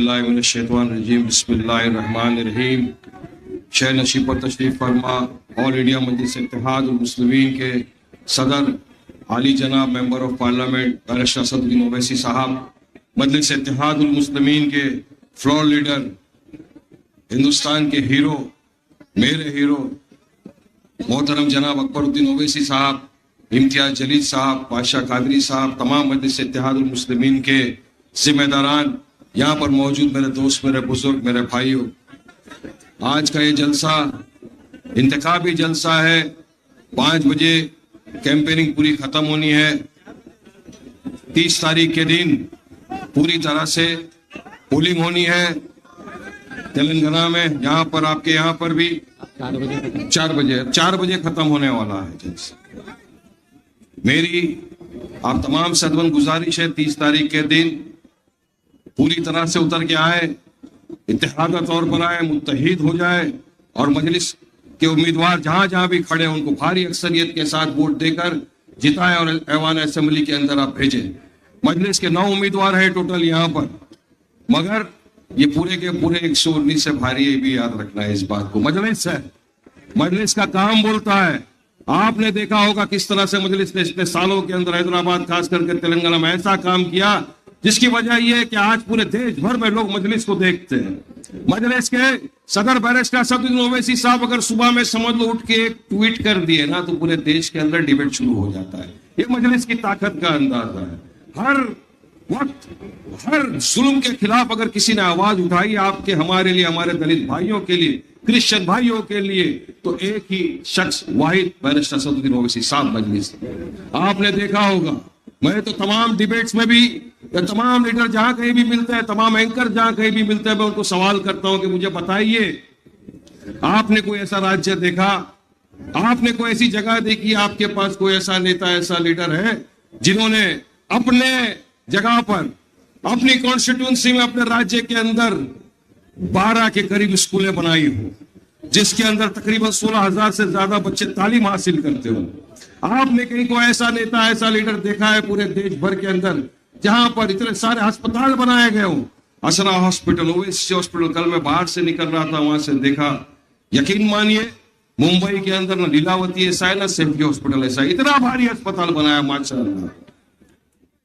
औज़ुबिल्लाहिमिनश्शैतानिर्रजीम बिस्मिल्लाहिर्रहमानिर्रहीम। शहर नशीब पर तशरीफ़ फरमा ऑल इंडिया मजलिस इत्तेहादुल मुस्लिमीन के सदर आली जनाब member of parliament barrister Asaduddin Owaisi साहब, मजलिस इत्तेहादुल मुस्लिमीन के फ्लोर लीडर, हिंदुस्तान के हीरो, मेरे हीरो मोहतरम जनाब अकबरुद्दीन ओवैसी साहब, इम्तियाज जलील साहब, बादशाह कादरी साहब, तमाम मजलिस इत्तेहादुल मुस्लिमीन के जिम्मेदारान, यहाँ पर मौजूद मेरे दोस्त, मेरे बुजुर्ग, मेरे भाइयों, आज का ये जलसा इंतखाबी जलसा है। 5 बजे कैंपेनिंग पूरी खत्म होनी है। 30 तारीख के दिन पूरी तरह से पोलिंग होनी है तेलंगाना में। यहाँ पर आपके यहाँ पर भी 4 बजे खत्म होने वाला है जलसा। मेरी आप तमाम से अदबन गुजारिश है 30 तारीख के दिन पूरी तरह से उतर के आए, इत्तेहादा तौर पर आए, मुत्तहिद हो जाए और मजलिस के उम्मीदवार जहां जहां भी खड़े उनको भारी अक्सरियत के साथ वोट देकर जिताएं और ऐवान असेंबली के अंदर आप भेजें। मजलिस के 9 उम्मीदवार हैं टोटल यहाँ पर, मगर ये पूरे के पूरे 119 से भारी है, भी याद रखना है इस बात को। मजलिस है, मजलिस का काम बोलता है। आपने देखा होगा किस तरह से मजलिस ने इतने सालों के अंदर हैदराबाद खास करके तेलंगाना में ऐसा काम किया जिसकी वजह यह है कि आज पूरे देश भर में लोग मजलिस को देखते हैं। मजलिस के सदर बैरिस्टर असदुद्दीन ओवैसी साहब अगर सुबह में समझ लो उठ के एक ट्वीट कर दिए ना तो पूरे देश के अंदर डिबेट शुरू हो जाता है। ये मजलिस की ताकत का अंदाजा है। हर वक्त हर जुल्म के खिलाफ अगर किसी ने आवाज उठाई, आपके, हमारे लिए, हमारे दलित भाइयों के लिए, क्रिश्चियन भाइयों के लिए, तो एक ही शख्स वाहिद बैरिस्टर असदुद्दीन ओवैसी साहब मजलिस। आपने देखा होगा, मैं तो तमाम डिबेट्स में भी, तमाम लीडर जहां कहीं भी मिलते हैं, तमाम एंकर जहां कहीं भी मिलते हैं, मैं उनको सवाल करता हूं कि मुझे बताइए, आपने कोई ऐसा राज्य देखा, आपने कोई ऐसी जगह देखी, आपके पास कोई ऐसा नेता, ऐसा लीडर है जिन्होंने अपने जगह पर, अपनी कॉन्स्टिट्यूंसी में, अपने राज्य के अंदर 12 के करीब स्कूलें बनाई हो, जिसके अंदर तकरीबन 16,000 से ज्यादा बच्चे तालीम हासिल करते हो? आपने कहीं को ऐसा नेता, ऐसा लीडर देखा है पूरे देश भर के अंदर जहां पर इतने सारे अस्पताल बनाए गए हो? असरा हॉस्पिटल, ओवैसी हॉस्पिटल, कल मैं बाहर से निकल रहा था, वहां से देखा, यकीन मानिए मुंबई के अंदर न लीलावती ऐसा है, ना सेफ्टी हॉस्पिटल ऐसा है, इतना भारी अस्पताल बनाया माशाअल्लाह।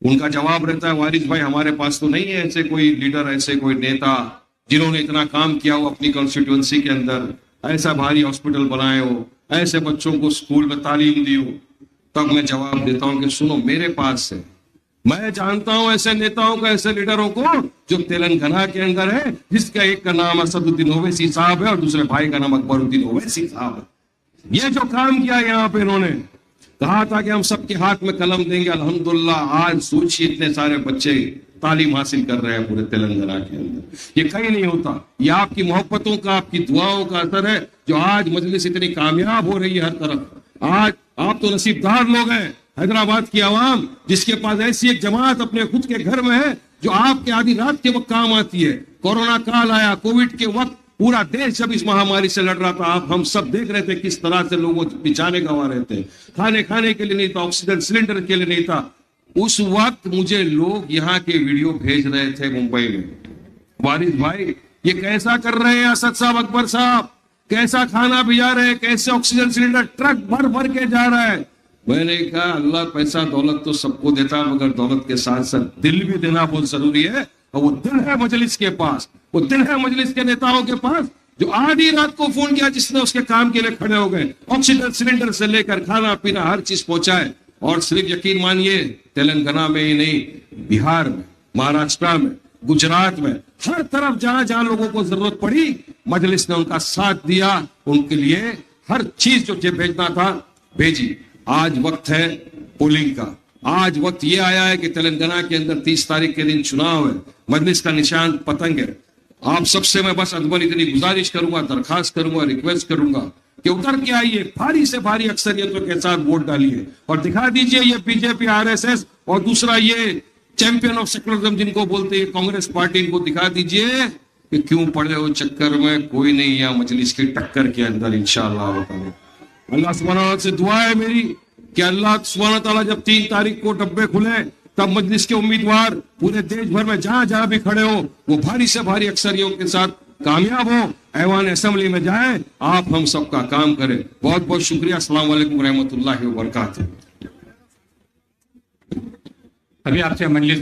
उनका जवाब रहता है, वारिस भाई हमारे पास तो नहीं है ऐसे कोई लीडर, ऐसे कोई नेता जिन्होंने इतना काम किया हो अपनी कॉन्स्टिट्यूंसी के अंदर, ऐसा भारी हॉस्पिटल बनाए हो, ऐसे बच्चों को स्कूल में तालीम दी हो। तब मैं जवाब देता हूं कि सुनो, मेरे पास है, मैं जानता हूं ऐसे नेताओं को, ऐसे लीडरों को जो तेलंगाना के अंदर है, जिसका एक का नाम असदुद्दीन ओवैसी साहब है और दूसरे भाई का नाम अकबरुद्दीन ओवैसी साहब है। ये जो काम किया यहाँ पे, इन्होंने कहा था कि हम सबके हाथ में कलम देंगे, अल्हम्दुलिल्लाह आज सोचिए इतने सारे बच्चे तालीम हासिल कर रहे हैं पूरे तेलंगाना के अंदर। ये कहीं नहीं होता, ये आपकी मोहब्बतों का, आपकी दुआओं का असर है जो आज मजलिस इतनी कामयाब हो रही है हर तरफ। आज आप तो नसीबदार लोग हैं, हैदराबाद की आवाम जिसके पास ऐसी एक जमात अपने खुद के घर में है जो आपके आधी रात के वक्त काम आती है। कोरोना काल आया, कोविड के वक्त पूरा देश जब इस महामारी से लड़ रहा था, आप हम सब देख रहे थे किस तरह से लोगों बिछाने गंवा रहे थे, खाने के लिए नहीं था, ऑक्सीजन सिलेंडर के लिए नहीं था। उस वक्त मुझे लोग यहाँ के वीडियो भेज रहे थे मुंबई में, वारिस भाई ये कैसा कर रहे हैं असद साहब, अकबर साहब कैसा खाना भिजा रहे हैं, कैसे ऑक्सीजन सिलेंडर ट्रक भर भर के जा रहा है। मैंने कहा अल्लाह पैसा दौलत तो सबको देता है, मगर दौलत के साथ साथ दिल भी देना बहुत जरूरी है, और वो दिल है मजलिस के पास, वो दिल है मजलिस के नेताओं के पास जो आधी रात को फोन किया, जिसने उसके काम के लिए खड़े हो गए, ऑक्सीजन सिलेंडर से लेकर खाना पीना हर चीज पहुंचाए। और सिर्फ यकीन मानिए तेलंगाना में ही नहीं, बिहार में, महाराष्ट्र में, गुजरात में, हर तरफ जहां जहां लोगों को जरूरत पड़ी मजलिस ने उनका साथ दिया, उनके लिए हर चीज जो भेजना था भेजी। आज वक्त है पोलिंग का, आज वक्त ये आया है कि तेलंगाना के अंदर 30 तारीख के दिन चुनाव है, मजलिस का निशान पतंग है। आप सबसे मैं बस अदबन इतनी गुजारिश करूंगा, दरखास्त करूंगा, रिक्वेस्ट करूंगा कि उतर के आइए, भारी से भारी अक्सरियतों के साथ वोट डालिए और दिखा दीजिए ये बीजेपी, आरएसएस और दूसरा ये चैंपियन ऑफ सेकुलरिज्म जिनको बोलते हैं कांग्रेस पार्टी, इनको दिखा दीजिए कि क्यों पड़े हो चक्कर में, कोई नहीं यहाँ मजलिस की टक्कर के अंदर इंशाअल्लाह। अल्लाह सुब्हानहू से दुआ है मेरी कि अल्लाह सुब्हानहू तआला जब 3 तारीख को डब्बे खुले तब मजलिस के उम्मीदवार पूरे देश भर में जहां जहां भी खड़े हो वो भारी से भारी अक्सरियों के साथ कामयाब हो, ऐवान असेंबली में जाए, आप हम सबका काम करें। बहुत बहुत शुक्रिया। अस्सलाम वालेकुम रहमतुल्लाहि व बरकातहू। अभी आपसे मजलिस